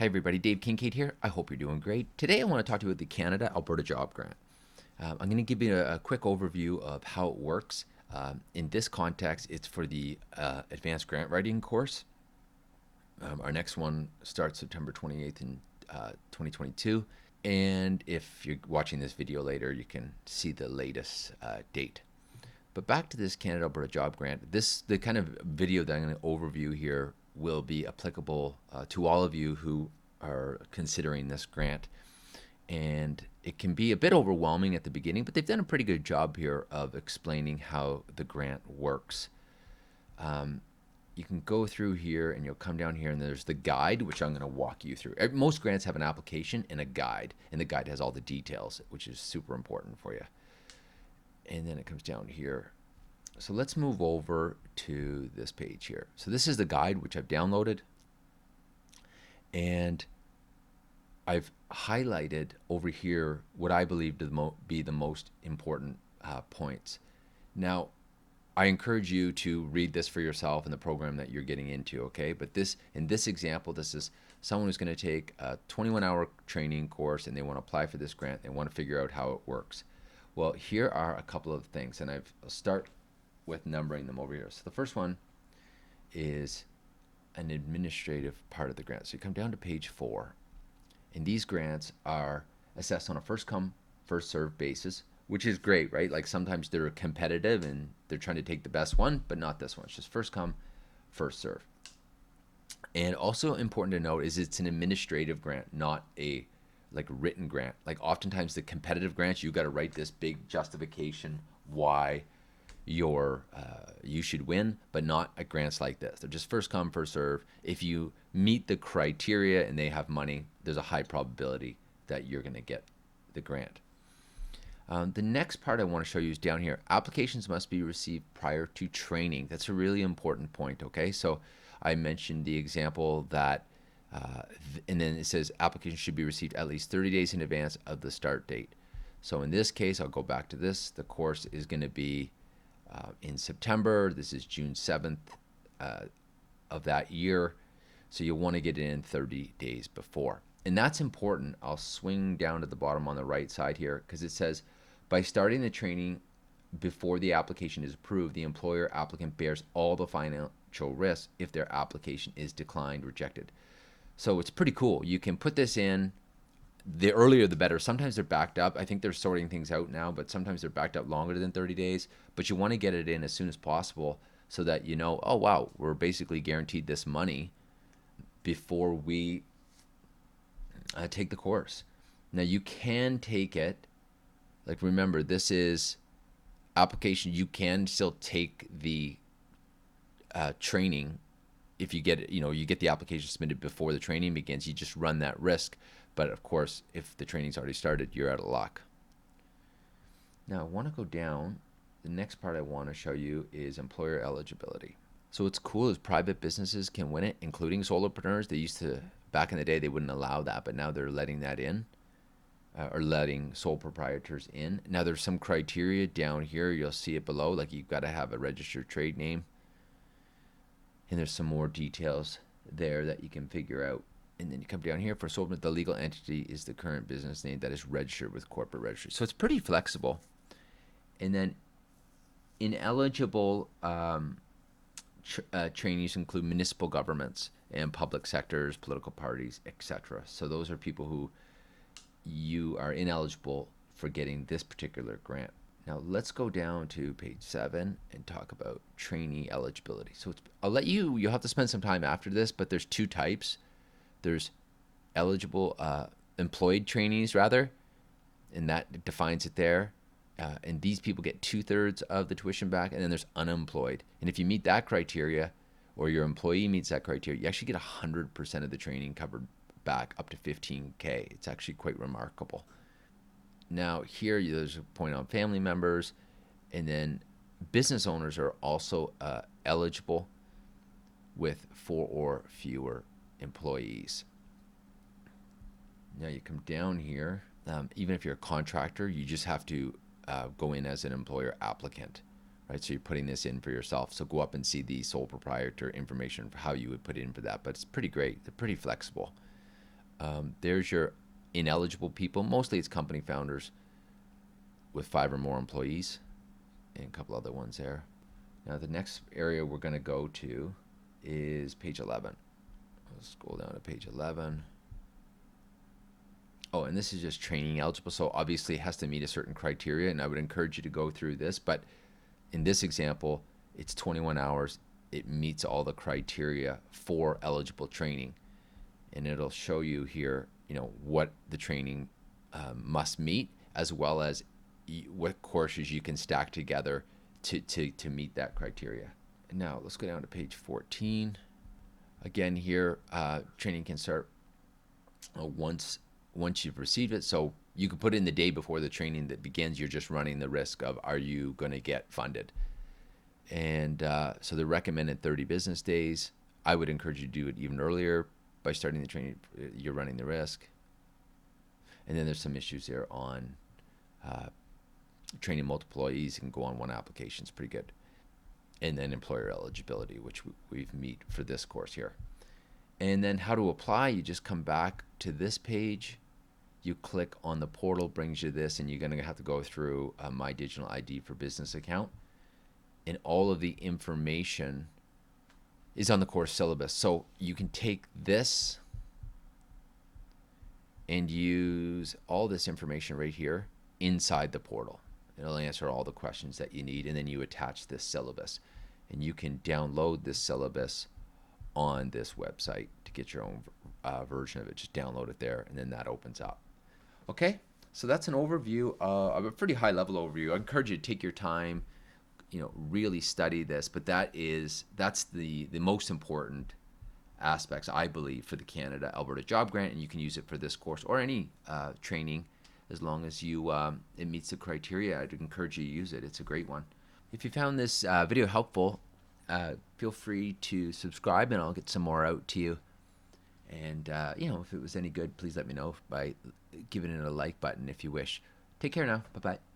Hey everybody, Dave Kincaid here. I hope you're doing great. Today I want to talk to you about the Canada-Alberta Job Grant. I'm going to give you a quick overview of how it works. In this context, it's for the Advanced Grant Writing course. Our next one starts September 28th in 2022. And if you're watching this video later, you can see the latest date. But back to this Canada-Alberta Job Grant, the kind of video that I'm going to overview here will be applicable to all of you who are considering this grant. And it can be a bit overwhelming at the beginning, but they've done a pretty good job here of explaining how the grant works. You can go through here and you'll come down here and there's the guide, which I'm going to walk you through. Most grants have an application and a guide, and the guide has all the details, which is super important for you. And then it comes down here. So let's move over to this page here. So this is the guide, which I've downloaded. And I've highlighted over here what I believe to be the most important points. Now, I encourage you to read this for yourself in the program that you're getting into, okay? But in this example, this is someone who's going to take a 21-hour training course and they want to apply for this grant. They want to figure out how it works. Well, here are a couple of things, and I'll start with numbering them over here. So the first one is an administrative part of the grant. So you come down to page 4, and these grants are assessed on a first come, first served basis, which is great, right? Like sometimes they're competitive and they're trying to take the best one, but not this one. It's just first come, first serve. And also important to note is it's an administrative grant, not a written grant. Like oftentimes the competitive grants, you got to write this big justification why you should win, but not at grants like this. They're just first come, first serve. If you meet the criteria and they have money, there's a high probability that you're going to get the grant. The next part I want to show you is down here. Applications must be received prior to training. That's a really important point, okay? So I mentioned the example that, and then it says applications should be received at least 30 days in advance of the start date. So in this case, I'll go back to this. The course is going to be in September. This is June 7th of that year. So you'll want to get it in 30 days before. And that's important. I'll swing down to the bottom on the right side here because it says, by starting the training before the application is approved, the employer applicant bears all the financial risks if their application is declined, rejected. So it's pretty cool. You can put this in. The earlier the better. Sometimes they're backed up. I think they're sorting things out now, but sometimes they're backed up longer than 30 days. But you want to get it in as soon as possible so that you know, oh, wow, we're basically guaranteed this money before we take the course. Now, you can take it. Like, remember, this is application. You can still take the training if you get it, you get the application submitted before the training begins. You just run that risk. But of course, if the training's already started, you're out of luck. Now, I want to go down. The next part I want to show you is employer eligibility. So what's cool is private businesses can win it, including solopreneurs. They used to, back in the day, they wouldn't allow that, but now they're letting that in, or letting sole proprietors in. Now, there's some criteria down here. You'll see it below. Like, you've got to have a registered trade name. And there's some more details there that you can figure out. And then you come down here for sole, the legal entity is the current business name that is registered with corporate registry. So it's pretty flexible. And then ineligible trainees include municipal governments and public sectors, political parties, etc. So those are people who you are ineligible for getting this particular grant. Now let's go down to page 7 and talk about trainee eligibility. So you'll have to spend some time after this, but there's two types. There's eligible employed trainees rather, and that defines it there. And these people get 2/3 of the tuition back, and then there's unemployed. And if you meet that criteria, or your employee meets that criteria, you actually get 100% of the training covered back, up to $15K. It's actually quite remarkable. Now here, there's a point on family members, and then business owners are also eligible with 4 or fewer employees. Now you come down here, even if you're a contractor, you just have to go in as an employer applicant, right? So you're putting this in for yourself. So go up and see the sole proprietor information for how you would put it in for that. But it's pretty great. They're pretty flexible. There's your ineligible people. Mostly it's company founders with 5 or more employees, and a couple other ones there. Now the next area we're going to go to is page 11. Let's scroll down to page 11. Oh, and this is just training eligible. So obviously it has to meet a certain criteria, and I would encourage you to go through this. But in this example, it's 21 hours. It meets all the criteria for eligible training. And it'll show you here, what the training must meet, as well as what courses you can stack together to meet that criteria. And now let's go down to page 14. Again here, training can start once you've received it. So you can put in the day before the training that begins. You're just running the risk of, are you going to get funded? And so the recommended 30 business days. I would encourage you to do it even earlier. By starting the training, you're running the risk. And then there's some issues there on training multiple employees can go on one application. It's pretty good. And then employer eligibility, which we've meet for this course here. And then how to apply, you just come back to this page. You click on the portal, brings you this, and you're going to have to go through My Digital ID for Business account. And all of the information is on the course syllabus. So you can take this and use all this information right here inside the portal. It'll answer all the questions that you need, and then you attach this syllabus. And you can download this syllabus on this website to get your own version of it. Just download it there, and then that opens up. Okay, so that's an overview, of a pretty high level overview. I encourage you to take your time, really study this, but that's the most important aspects, I believe, for the Canada-Alberta Job Grant, and you can use it for this course or any training as long as it meets the criteria. I'd encourage you to use it. It's a great one. If you found this video helpful, feel free to subscribe, and I'll get some more out to you. And if it was any good, please let me know by giving it a like button if you wish. Take care now. Bye-bye.